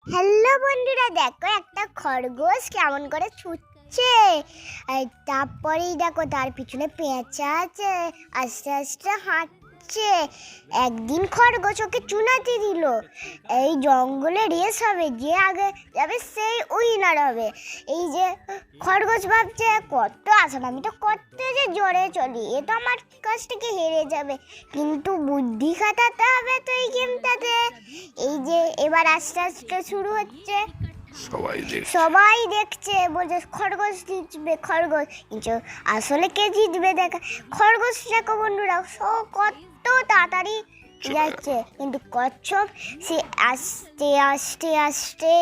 Hello বন্ধুরা, দেখো একটা খরগোশ কেমন করে ছুটছে। আর তারপরেই দেখো তার পিছনে পেঁচা আছে, আস্তে আস্তে হাঁটছে। একদিন খরগোশ ওকে চুনাতে দিল। এই জঙ্গলে রেস হবে, যে আগে যাবে সেই উইনার হবে। এই যে খরগোশ ভাবছে কত আসাম, আমি তো কত যে জোরে চলি, এ তো আমার কাছ থেকে হেরে যাবে, কিন্তু বুদ্ধি খাটাতে হবে তো এই গেমটাতে। এই যে এবার আস্তে আস্তে শুরু হচ্ছে, সবাই দেখছে, বলছে খরগোশ জিতবে, খরগোশ। কিন্তু আসলে কে জিতবে দেখা, খরগোশ দেখো বন্ধুরা কত তাড়াতাড়ি যাচ্ছে, কিন্তু কচ্ছপ সে আস্তে আস্তে আস্তে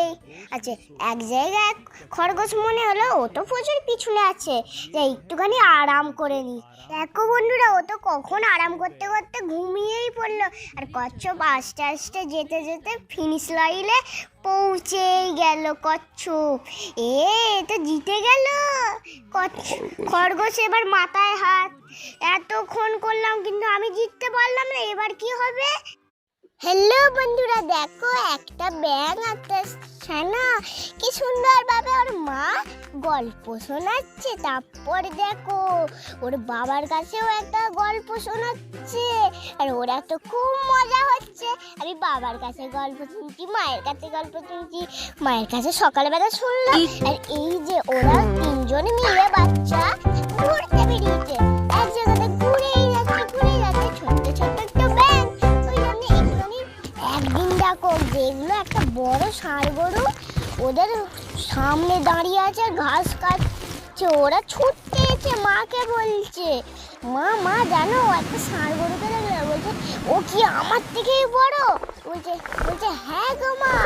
আছে এক জায়গায়। খরগোশ মনে হলো ও তো প্রচুর পিছনে আছে, যে একটুখানি আরাম করে নি। দেখো বন্ধুরা, ও তো কখন আরাম করতে করতে ঘুমিয়েই পড়লো। আর কচ্ছপ আস্তে আস্তে যেতে যেতে ফিনিশ লাইনে পৌঁছেই গেল কচ্ছপ। এ তো জিতে গেল খরগোশ। এবার মাথায় হাত, এতক্ষণ করলাম কিন্তু আমি জিততে পারলাম না, এবার কি হবে? হ্যালো বন্ধুরা, দেখো একটা ব্যাঙ একটা ছানা কি সুন্দর ভাবে ওর মা গল্প শোনাচ্ছে। তারপর দেখো ওর বাবার কাছেও একটা গল্প শোনাচ্ছে, আর ওরা তো খুব মজা হচ্ছে। আমি বাবার কাছে গল্প শুনছি, মায়ের কাছে গল্প শুনছি, মায়ের কাছে সকালবেলা শুনলাম। আর এই যে ওরা তিনজন মিলে বাচ্চা ঘুরতে বেরিয়েছে, এক জায়গাতে ঘুরেই যাচ্ছে ছোট্ট ছোট্ট একটা ব্যাঙ। একদিন দেখো দেখলো একটা বড় ষাঁড় গরু ওদের সামনে দাঁড়িয়ে আছে, ঘাস কাটছে। ওরা ছুটতে এসে মাকে বলছে, মা মা জানো একটা ষাঁড় গরুকে দেখলো, বলছে ও কি আমার থেকেই বড়? বলছে বলছে হ্যাঁ গো মা,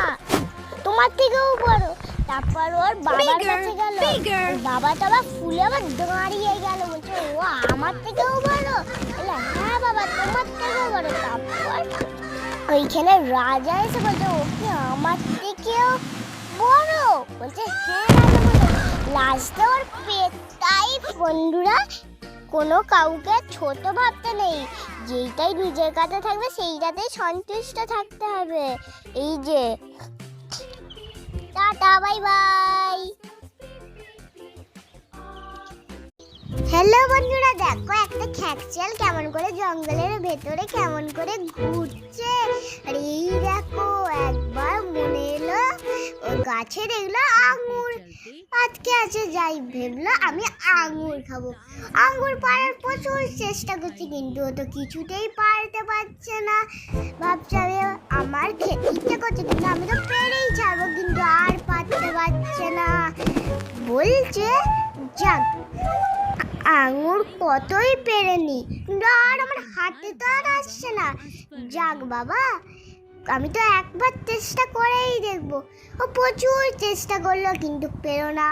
তোমার থেকেও বড়। তারপর ওর বাবার কাছে গেল, বাবা টাবা ফুলে আবার দাঁড়িয়ে গেল, বলছে ও আমার থেকেও বড়? হ্যাঁ বাবা তোমার থেকেও বড়। তারপর ওইখানে রাজা এসে বলছে ও কি আমার থেকেও বড়? বলছে হ্যাঁ রাজা। লাস্টে ওর পেটটাই বন্ধুরা, কোনো কাউকে ছোট ভাবতে নেই, যেইটাই নিজের কাছে থাকবে সেইটাতেই সন্তুষ্ট থাকতে হবে। এই যে টাটা, বাই বাই। হ্যালো বন্ধুরা, দেখো একটা খ্যাকশিয়াল কেমন করে জঙ্গলের ভেতরে কেমন করে ঘুরছে। আর এই দেখো একবার মনে এলো ও গাছে দেখলো আঙুর আটকে আছে, যাই ভেবলো আমি আঙুর খাবো। আঙুর পাড়ার প্রচুর চেষ্টা করছি, কিন্তু ও তো কিছুতেই পারতে পারছে না। ভাবছে আমার খেতে ইচ্ছে করছে, কিন্তু আমি তো পেরেই ছাড়বো, কিন্তু আর পারতে পারছে না। বলছে যাক আঙুর কতই পেরেনি, কিন্তু আর আমার হাতে তো আর আসছে না। যাক বাবা, আমি তো একবার চেষ্টা করেই দেখবো। ও প্রচুর চেষ্টা করলো কিন্তু পেরো না,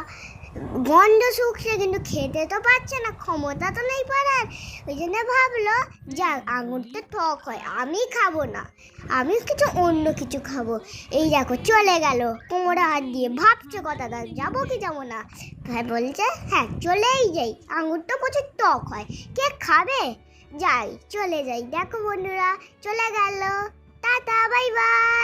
গন্ধ শুকছে কিন্তু খেতে তো পারছে না, ক্ষমতা তো নেই পারার। ওই জন্য ভাবলো যাক আঙুর তো টক হয়, আমি খাবো না, আমি অন্য কিছু খাবো। এই দেখো চলে গেল কোমরে হাত দিয়ে, ভাবছে কথাটা যাবো কি যাবো না। ভাই বলছে হ্যাঁ চলেই যাই, আঙুর তো প্রচুর টক হয়, কে খাবে, যাই চলে যাই। দেখো বন্ধুরা চলে গেল, টাটা বাই বাই।